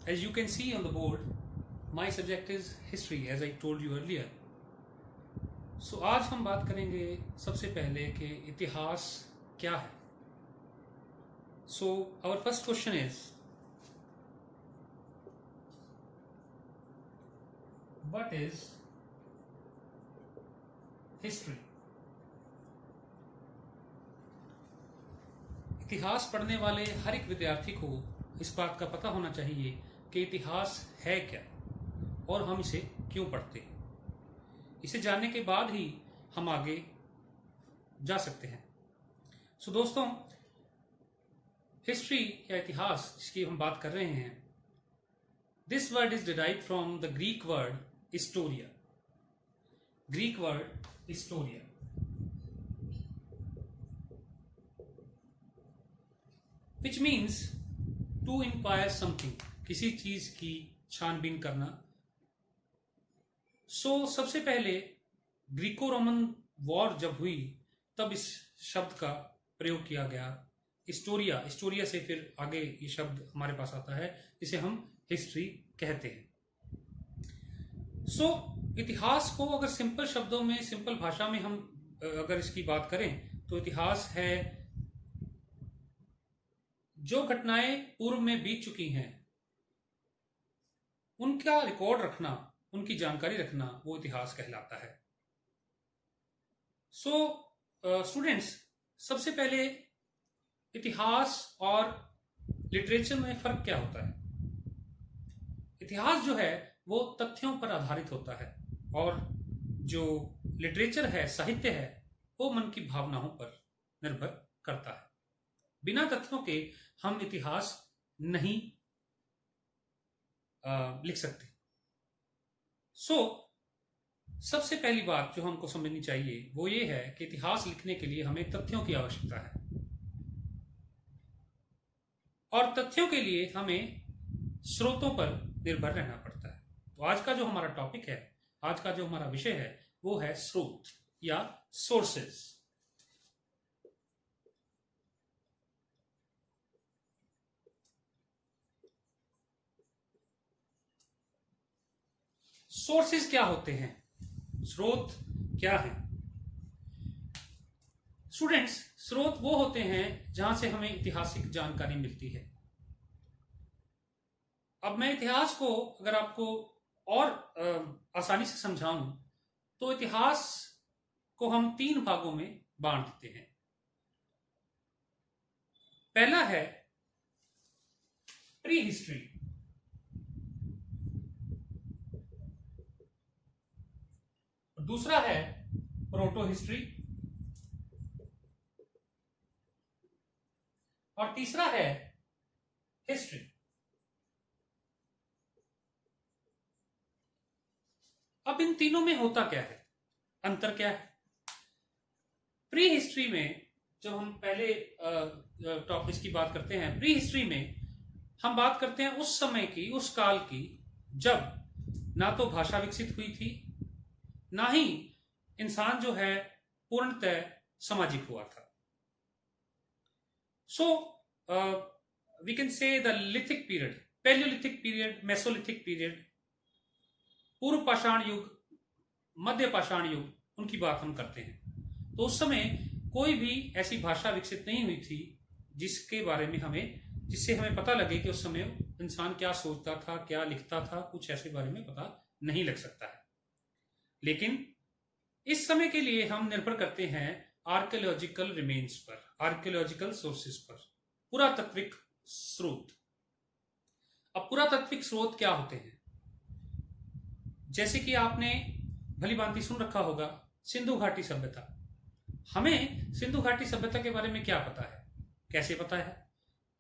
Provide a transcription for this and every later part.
As you can see on the board, my subject is history, as I told you earlier. So आज हम बात करेंगे सबसे पहले कि इतिहास क्या है. So our first question is, what is history? इतिहास पढ़ने वाले हर एक विद्यार्थी को इस बात का पता होना चाहिए कि इतिहास है क्या और हम इसे क्यों पढ़ते हैं. इसे जानने के बाद ही हम आगे जा सकते हैं. सो दोस्तों, हिस्ट्री या इतिहास जिसकी हम बात कर रहे हैं, this word is derived from the Greek word historia. Greek word historia, which means to inquire something, किसी चीज की छानबीन करना. सो सबसे पहले ग्रीको रोमन वॉर जब हुई तब इस शब्द का प्रयोग किया गया, हिस्टोरिया. हिस्टोरिया से फिर आगे ये शब्द हमारे पास आता है जिसे हम हिस्ट्री कहते हैं. सो इतिहास को अगर सिंपल शब्दों में, सिंपल भाषा में हम अगर इसकी बात करें तो इतिहास है जो घटनाएं पूर्व में बीत चुकी हैं उनका रिकॉर्ड रखना, उनकी जानकारी रखना, वो इतिहास कहलाता है. सो स्टूडेंट्स, सबसे पहले इतिहास और लिटरेचर में फर्क क्या होता है. इतिहास जो है वो तथ्यों पर आधारित होता है और जो लिटरेचर है, साहित्य है, वो मन की भावनाओं पर निर्भर करता है. बिना तथ्यों के हम इतिहास नहीं लिख सकते. सो सबसे पहली बात जो हमको समझनी चाहिए वो ये है कि इतिहास लिखने के लिए हमें तथ्यों की आवश्यकता है और तथ्यों के लिए हमें स्रोतों पर निर्भर रहना पड़ता है. तो आज का जो हमारा टॉपिक है, आज का जो हमारा विषय है, वो है स्रोत या सोर्सेस. सोर्सेस क्या होते हैं, स्रोत क्या है. स्टूडेंट्स, स्रोत वो होते हैं जहां से हमें ऐतिहासिक जानकारी मिलती है. अब मैं इतिहास को अगर आपको और आसानी से समझाऊं तो इतिहास को हम 3 भागों में बांट देते हैं. पहला है प्री हिस्ट्री, दूसरा है प्रोटो हिस्ट्री और तीसरा है हिस्ट्री. अब इन तीनों में होता क्या है, अंतर क्या है. प्री हिस्ट्री में जब हम पहले टॉपिक की बात करते हैं, प्री हिस्ट्री में हम बात करते हैं उस समय की, उस काल की जब ना तो भाषा विकसित हुई थी, ना ही इंसान जो है पूर्णतः सामाजिक हुआ था. So we can say the lithic period, palaeolithic period, mesolithic period, पूर्व पाषाण युग, मध्य पाषाण युग, उनकी बात हम करते हैं. तो उस समय कोई भी ऐसी भाषा विकसित नहीं हुई थी जिसके बारे में जिससे हमें पता लगे कि उस समय इंसान क्या सोचता था, क्या लिखता था, कुछ ऐसे बारे में पता नहीं लग सकता है. लेकिन इस समय के लिए हम निर्भर करते हैं आर्कियोलॉजिकल रिमेन्स पर, आर्कियोलॉजिकल सोर्सेस पर, पुरातात्विक स्रोत. अब पुरातात्विक स्रोत क्या होते हैं? जैसे कि आपने भली भांति सुन रखा होगा सिंधु घाटी सभ्यता. हमें सिंधु घाटी सभ्यता के बारे में क्या पता है, कैसे पता है?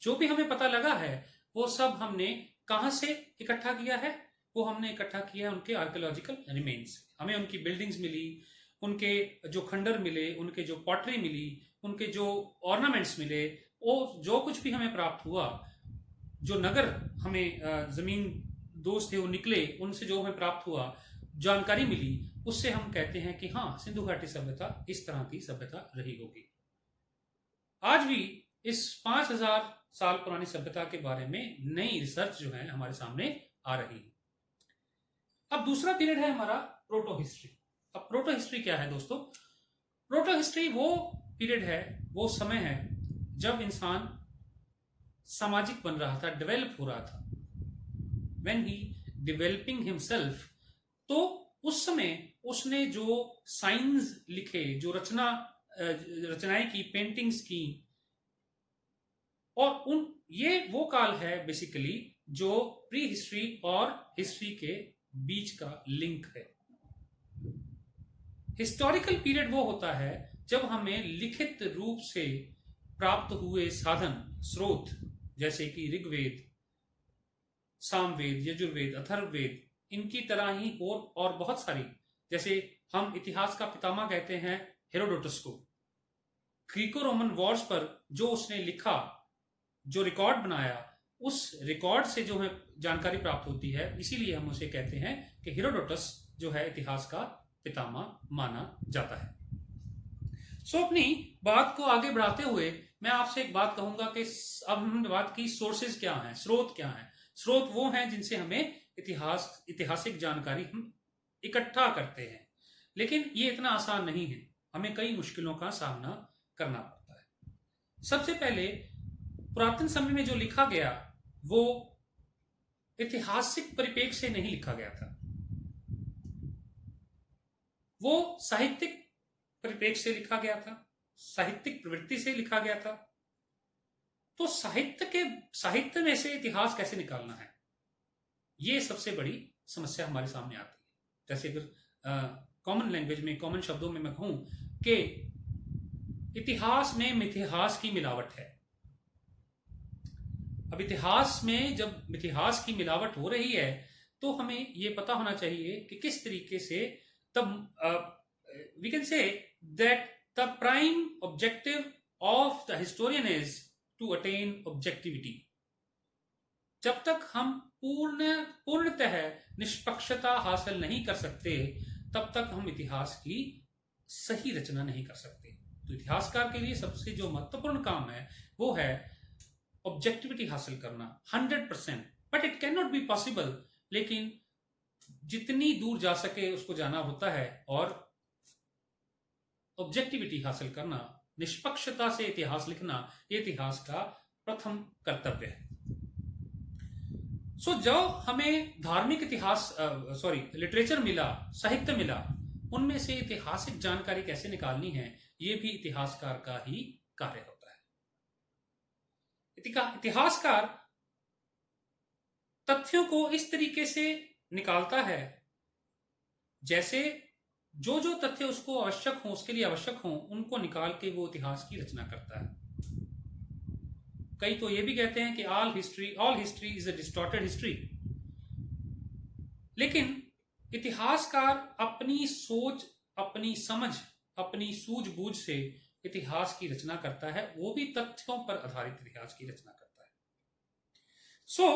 जो भी हमें पता लगा है वो सब हमने कहां से इकट्ठा किया है? वो हमने इकट्ठा किया है उनके आर्कियोलॉजिकल रिमेन्स. हमें उनकी बिल्डिंग्स मिली, उनके जो खंडर मिले, उनके जो पॉटरी मिली, उनके जो ऑर्नामेंट्स मिले, वो जो कुछ भी हमें प्राप्त हुआ, जो नगर हमें जमीन दोस्त थे वो निकले, उनसे जो हमें प्राप्त हुआ, जानकारी मिली, उससे हम कहते हैं कि हाँ, सिंधु घाटी सभ्यता इस तरह की सभ्यता रही होगी. आज भी इस 5000 साल पुरानी सभ्यता के बारे में नई रिसर्च जो है हमारे सामने आ रही है। अब दूसरा पीरियड है हमारा प्रोटो हिस्ट्री। अब प्रोटो हिस्ट्री क्या है दोस्तों? प्रोटो हिस्ट्री वो पीरियड है, वो समय है जब इंसान सामाजिक बन रहा था, डेवलप हो रहा था, व्हेन ही डेवलपिंग हिमसेल्फ। तो उस समय उसने जो साइंस लिखे, जो रचनाएं की, पेंटिंग्स की, और ये वो काल है बेसिकली जो प्री हिस्ट्री और हिस्ट्री के बीच का लिंक है। हिस्टोरिकल पीरियड वो होता है जब हमें लिखित रूप से प्राप्त हुए साधन, स्रोत, जैसे कि ऋग्वेद, सामवेद, यजुर्वेद, अथर्ववेद, इनकी तरह ही और बहुत सारी, जैसे हम इतिहास का पितामह कहते हैं हेरोडोटस को, ग्रीको रोमन वॉर्स पर जो उसने लिखा, जो रिकॉर्ड बनाया, उस रिकॉर्ड से जो हमें जानकारी प्राप्त होती है, इसीलिए हम उसे कहते हैं कि हेरोडोटस जो है इतिहास का पितामह माना जाता है। सो अपनी बात को आगे बढ़ाते हुए मैं आपसे एक बात कहूंगा कि अब हमने बात की सोर्सेज क्या हैं, स्रोत क्या हैं। स्रोत वो हैं जिनसे हमें ऐतिहासिक जानकारी हम इकट्ठा करते हैं, लेकिन ये इतना आसान नहीं है, हमें कई मुश्किलों का सामना करना पड़ता है। सबसे पहले पुरातन समय में जो लिखा गया वो ऐतिहासिक परिप्रेक्ष्य से नहीं लिखा गया था, वो साहित्यिक परिप्रेक्ष्य से लिखा गया था, साहित्यिक प्रवृत्ति से लिखा गया था। तो साहित्य में से इतिहास कैसे निकालना है, ये सबसे बड़ी समस्या हमारे सामने आती है। जैसे अगर कॉमन लैंग्वेज में, कॉमन शब्दों में मैं कहूं कि इतिहास में मिथिहास की मिलावट है। अब इतिहास में जब मिथिहास की मिलावट हो रही है तो हमें यह पता होना चाहिए कि किस तरीके से, तब we can say that the prime objective of the historian is to attain objectivity. जब तक हम पूर्णतः निष्पक्षता हासिल नहीं कर सकते तब तक हम इतिहास की सही रचना नहीं कर सकते। तो इतिहासकार के लिए सबसे जो महत्वपूर्ण काम है वो है ऑब्जेक्टिविटी हासिल करना 100%, but it can not be possible. लेकिन जितनी दूर जा सके उसको जाना होता है, और ऑब्जेक्टिविटी हासिल करना, निष्पक्षता से इतिहास लिखना, ये इतिहास का प्रथम कर्तव्य है। सो जो हमें धार्मिक लिटरेचर मिला, साहित्य मिला, उनमें से ऐतिहासिक जानकारी कैसे निकालनी है, ये भी इतिहासकार का ही कार्य होता है। इतिहासकार तथ्यों को इस तरीके से निकालता है जैसे जो तथ्य उसको आवश्यक हो, उसके लिए आवश्यक हो, उनको निकाल के वो इतिहास की रचना करता है। कई तो ये भी कहते हैं कि all history is a distorted history. लेकिन इतिहासकार अपनी सोच, अपनी समझ, अपनी सूझबूझ से इतिहास की रचना करता है, वो भी तथ्यों पर आधारित इतिहास की रचना करता है। सो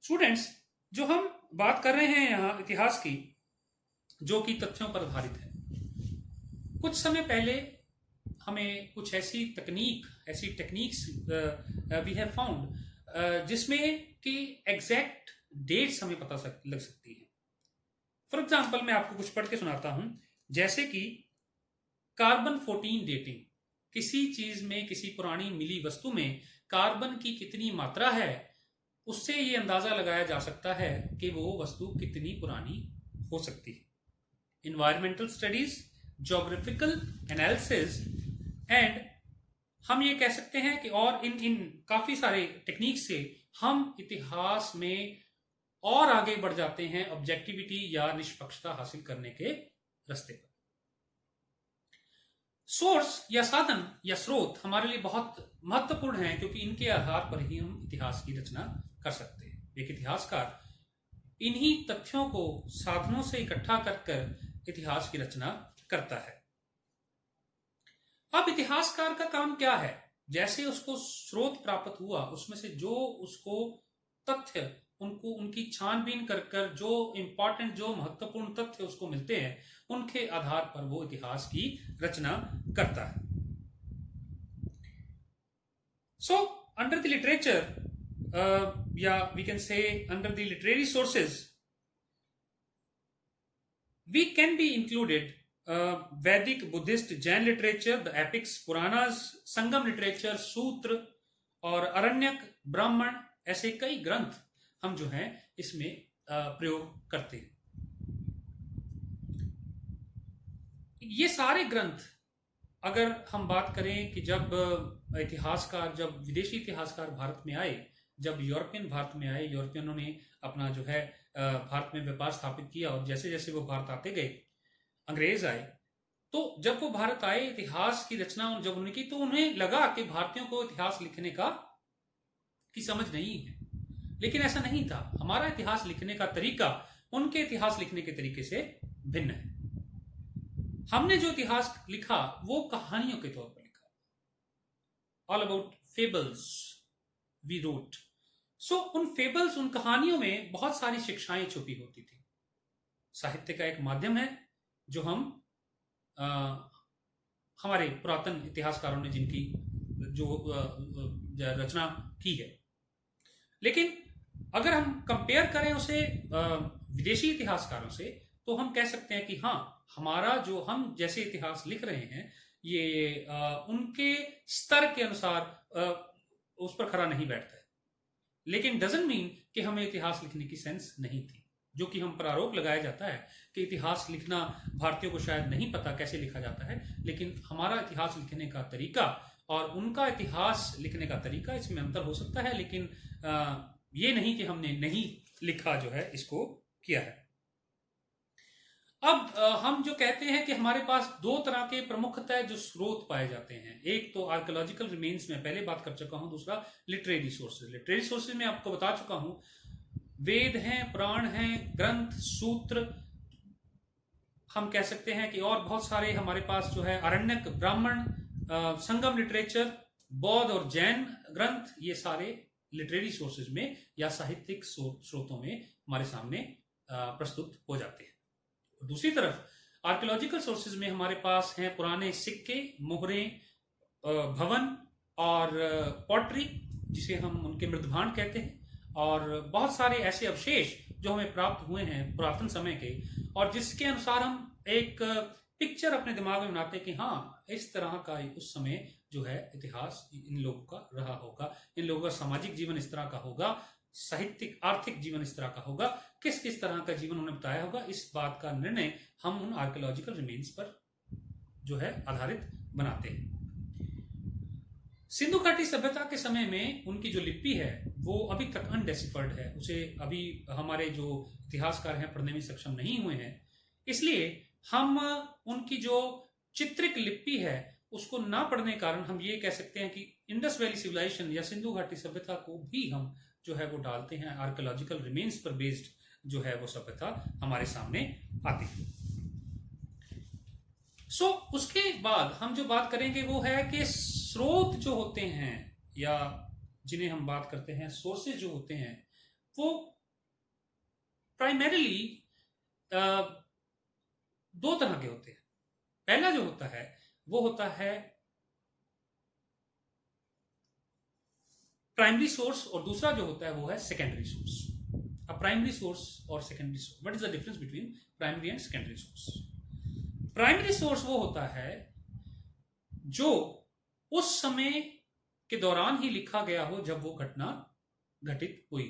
स्टूडेंट्स, जो हम बात कर रहे हैं यहां इतिहास की, जो कि तथ्यों पर आधारित है, कुछ समय पहले हमें कुछ ऐसी टेक्निक्स वी हैव फाउंड जिसमें कि एग्जैक्ट डेट्स हमें पता लग सकती है। फॉर एग्जांपल मैं आपको कुछ पढ़ के सुनाता हूं, जैसे कि कार्बन 14 डेटिंग। किसी चीज में, किसी पुरानी मिली वस्तु में कार्बन की कितनी मात्रा है, उससे ये अंदाजा लगाया जा सकता है कि वो वस्तु कितनी पुरानी हो सकती है। Environmental studies, geographical analysis, and हम ये कह सकते हैं कि और इन काफी सारे टेक्निक से हम इतिहास में और आगे बढ़ जाते हैं ऑब्जेक्टिविटी या निष्पक्षता हासिल करने के रास्ते पर। सोर्स या साधन या स्रोत हमारे लिए बहुत महत्वपूर्ण हैं, क्योंकि इनके आधार पर ही हम इतिहास की रचना कर सकते हैं। एक इतिहासकार इन्हीं तथ्यों को साधनों से इकट्ठा कर इतिहास की रचना करता है। अब इतिहासकार का काम क्या है? जैसे उसको स्रोत प्राप्त हुआ, उसमें से जो उसको तथ्य, उनकी छानबीन कर जो इंपॉर्टेंट, जो महत्वपूर्ण तथ्य उसको मिलते हैं, उनके आधार पर वो इतिहास की रचना करता है। सो under the literature, we can say under the literary sources, we can be included Vedic, Buddhist, Jain literature, the epics, Puranas, Sangam literature, सूत्र और अरण्यक, ब्राह्मण, ऐसे कई ग्रंथ हम जो हैं इसमें प्रयोग करते हैं। ये सारे ग्रंथ, अगर हम बात करें कि जब विदेशी इतिहासकार भारत में आए, जब यूरोपियन भारत में आए, यूरोपियनों ने अपना जो है भारत में व्यापार स्थापित किया, और जैसे जैसे वो भारत आते गए, अंग्रेज आए, तो जब वो भारत आए, इतिहास की रचना जब उन्होंने की, तो उन्हें लगा कि भारतीयों को इतिहास लिखने की समझ नहीं है। लेकिन ऐसा नहीं था। हमारा इतिहास लिखने का तरीका उनके इतिहास लिखने के तरीके से भिन्न है। हमने जो इतिहास लिखा वो कहानियों के तौर पर लिखा, all about fables we wrote. So उन फेबल्स, उन कहानियों में बहुत सारी शिक्षाएं छुपी होती थी। साहित्य का एक माध्यम है जो हमारे पुरातन इतिहासकारों ने जिनकी रचना की है। लेकिन अगर हम कंपेयर करें उसे विदेशी इतिहासकारों से, तो हम कह सकते हैं कि हाँ, हमारा जो हम जैसे इतिहास लिख रहे हैं ये उनके स्तर के अनुसार उस पर खरा नहीं बैठता है। लेकिन डजंट मीन कि हमें इतिहास लिखने की सेंस नहीं थी, जो कि हम पर आरोप लगाया जाता है कि इतिहास लिखना भारतीयों को शायद नहीं पता कैसे लिखा जाता है। लेकिन हमारा इतिहास लिखने का तरीका और उनका इतिहास लिखने का तरीका, इसमें अंतर हो सकता है, लेकिन ये नहीं कि हमने नहीं लिखा जो है इसको किया है। अब हम जो कहते हैं कि हमारे पास दो तरह के प्रमुखतः जो स्रोत पाए जाते हैं, एक तो आर्कियोलॉजिकल रिमेन्स में पहले बात कर चुका हूं, दूसरा लिटरेरी सोर्सेज। लिटरेरी सोर्सेज में आपको बता चुका हूं, वेद हैं, पुराण हैं, ग्रंथ, सूत्र, हम कह सकते हैं कि और बहुत सारे हमारे पास जो है अरण्यक, ब्राह्मण, संगम लिटरेचर, बौद्ध और जैन ग्रंथ, ये सारे लिटरेरी सोर्सेज में या साहित्यिक स्रोतों में हमारे सामने प्रस्तुत हो जाते हैं। दूसरी तरफ आर्कियोलॉजिकल सोर्सेज में हमारे पास हैं पुराने सिक्के, मोहरें, भवन और पॉटरी, जिसे हम उनके मृदभांड कहते हैं, और बहुत सारे ऐसे अवशेष जो हमें प्राप्त हुए हैं पुरातन समय के, और जिसके अनुसार हम एक पिक्चर अपने दिमाग में बनाते हैं कि हाँ, इस तरह का उस समय जो है इतिहास इन लोगों का रहा होगा, इन लोगों का सामाजिक जीवन इस तरह का होगा, साहित्यिक आर्थिक जीवन इस तरह का होगा, किस किस तरह का जीवन उन्होंने बताया होगा। इस बात का निर्णय हम उन आर्कियोलॉजिकल रिमेन्स पर जो है आधारित बनाते हैं। सिंधु घाटी सभ्यता के समय में उनकी जो लिपि है वो अभी तक अनडेसिफर्ड है, उसे अभी हमारे जो इतिहासकार हैं पढ़ने में सक्षम नहीं हुए हैं। इसलिए हम उनकी जो चित्रिक लिपि है उसको ना पढ़ने के कारण हम ये कह सकते हैं कि इंडस वैली सिविलाइजेशन या सिंधु घाटी सभ्यता को भी हम जो है वो डालते हैं, आर्कियोलॉजिकल रिमेन्स पर बेस्ड जो है वो सभ्यता हमारे सामने आती है। सो उसके बाद हम जो बात करेंगे वो है कि स्रोत जो होते हैं या जिन्हें हम बात करते हैं सोर्सेज जो होते हैं, वो प्राइमरीली दो तरह के होते हैं। पहला जो होता है वो होता है प्राइमरी सोर्स, और दूसरा जो होता है वो है सेकेंडरी सोर्स। अब प्राइमरी सोर्स और secondary source, what is the difference between primary and secondary source? Primary source वो होता है जो उस समय के दौरान ही लिखा गया हो जब वो घटना घटित हुई,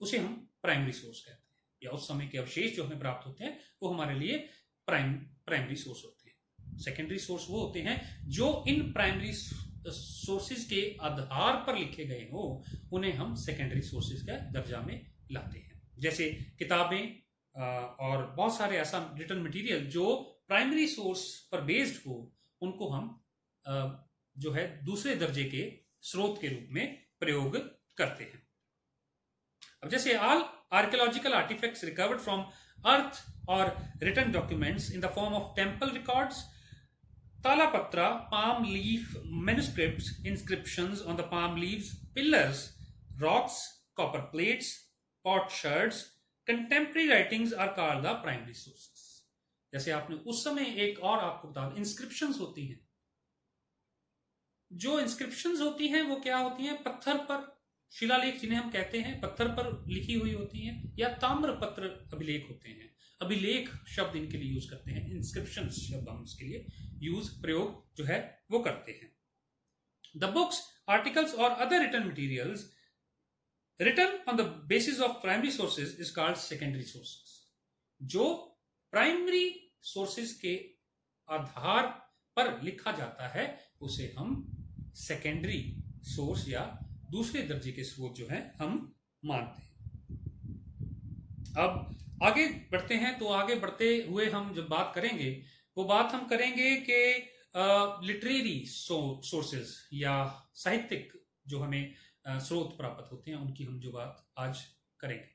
उसे हम प्राइमरी सोर्स कहते हैं, या उस समय के अवशेष जो हमें प्राप्त होते हैं वो हमारे लिए प्राइमरी सोर्स होते हैं। सेकेंडरी सोर्स वो होते हैं जो इन प्राइमरी सोर्सेज के आधार पर लिखे गए हो, उन्हें हम सेकेंडरी सोर्सेज का दर्जा में लाते हैं। जैसे किताबें और बहुत सारे ऐसा रिटन मटेरियल जो प्राइमरी सोर्स पर बेस्ड हो, उनको हम जो है दूसरे दर्जे के स्रोत के रूप में प्रयोग करते हैं। अब जैसे all archaeological artifacts recovered from earth और written documents in the form of temple records, तालापत्रा, palm leaf manuscripts, inscriptions on the palm leaves, pillars, rocks, copper plates, potsherds, contemporary writings are called the primary sources. जैसे आपने उस समय एक और आपको बता दें, इंस्क्रिप्शंस होती हैं, जो इंस्क्रिप्शंस होती हैं वो क्या होती हैं, पत्थर पर, शिलालेख जिन्हें हम कहते हैं, पत्थर पर लिखी हुई होती हैं, या ताम्र पत्र अभिलेख होते हैं। अभिलेख शब्द इनके लिए यूज करते हैं, इंस्क्रिप्शंस शब्द हम इसके लिए प्रयोग जो है वो करते हैं। द बुक्स, आर्टिकल्स और other written materials written on the basis of primary sources is called secondary sources. जो प्राइमरी सोर्सेज के आधार पर लिखा जाता है उसे हम सेकेंडरी सोर्स या दूसरे दर्जे के स्रोत जो है हम मानते हैं। अब आगे बढ़ते हैं, तो आगे बढ़ते हुए हम जब बात करेंगे वो बात हम करेंगे कि लिटरेरी सोर्सेज या साहित्यिक जो हमें स्रोत प्राप्त होते हैं उनकी हम जो बात आज करेंगे।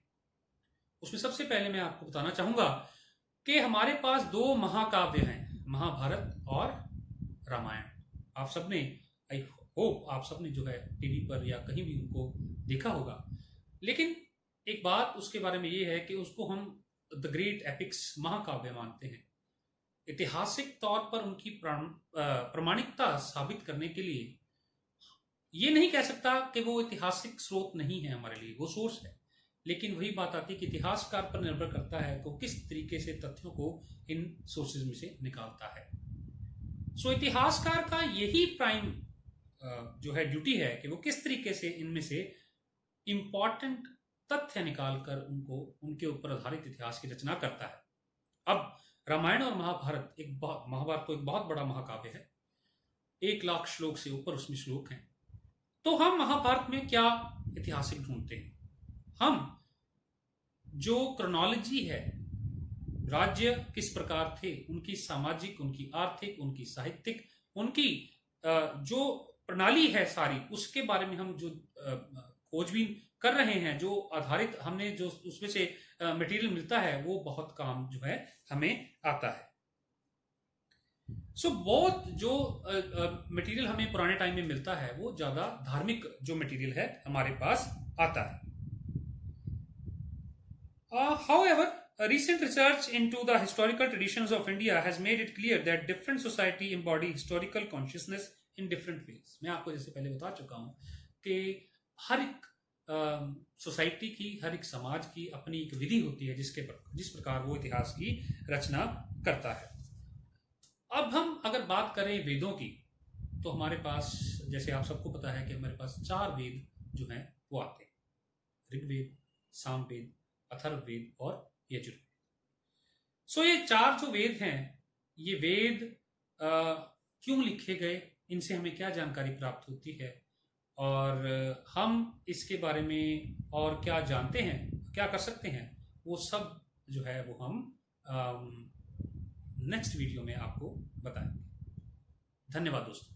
उसमें सबसे पहले मैं आपको बताना चाहूंगा कि हमारे पास दो महाकाव्य हैं, महाभारत और रामायण। आप सबने, आई होप आप सबने जो है टीवी पर या कहीं भी उनको देखा होगा, लेकिन एक बात उसके बारे में ये है कि उसको हम द ग्रेट एपिक्स, महाकाव्य मानते हैं। ऐतिहासिक तौर पर उनकी प्रामाणिकता साबित करने के लिए ये नहीं कह सकता कि वो ऐतिहासिक स्रोत नहीं है हमारे लिए, वो सोर्स है। लेकिन वही बात आती है कि इतिहासकार पर निर्भर करता है कि किस तरीके से तथ्यों को इन सोर्सेज में से निकालता है। सो इतिहासकार का यही प्राइम जो है ड्यूटी है कि वो किस तरीके से इनमें से इंपॉर्टेंट तथ्य निकालकर उनको, उनके ऊपर आधारित इतिहास की रचना करता है। अब रामायण और महाभारत, महाभारत तो एक बहुत बड़ा महाकाव्य है, 1,00,000 श्लोक से ऊपर उसमें श्लोक हैं। तो हम महाभारत में क्या ऐतिहासिक ढूंढते हैं? हम जो क्रोनोलॉजी है, राज्य किस प्रकार थे, उनकी सामाजिक, उनकी आर्थिक, उनकी साहित्यिक, उनकी जो प्रणाली है सारी, उसके बारे में हम जो खोजबीन कर रहे हैं, जो आधारित हमने जो उसमें से मटेरियल मिलता है, वो बहुत काम जो है हमें आता है। सो बहुत जो मटेरियल हमें पुराने टाइम में मिलता है वो ज्यादा धार्मिक जो मटेरियल है हमारे पास आता है। However, a recent research into the historical traditions of India has made it clear that different society embody historical consciousness in different ways. मैं आपको जैसे पहले बता चुका हूं कि हर एक सोसाइटी की, हर एक समाज की अपनी एक विधि होती है जिस प्रकार वो इतिहास की रचना करता है। अब हम अगर बात करें वेदों की, तो हमारे पास, जैसे आप सबको पता है कि हमारे पास 4 वेद जो हैं वो आते हैं, ऋग्वेद, सामवेद, अथर्ववेद और यजुर्वेद। सो ये 4 जो वेद हैं, ये वेद क्यों लिखे गए, इनसे हमें क्या जानकारी प्राप्त होती है, और हम इसके बारे में और क्या जानते हैं, क्या कर सकते हैं, वो सब जो है वो हम नेक्स्ट वीडियो में आपको बताएंगे। धन्यवाद दोस्तों।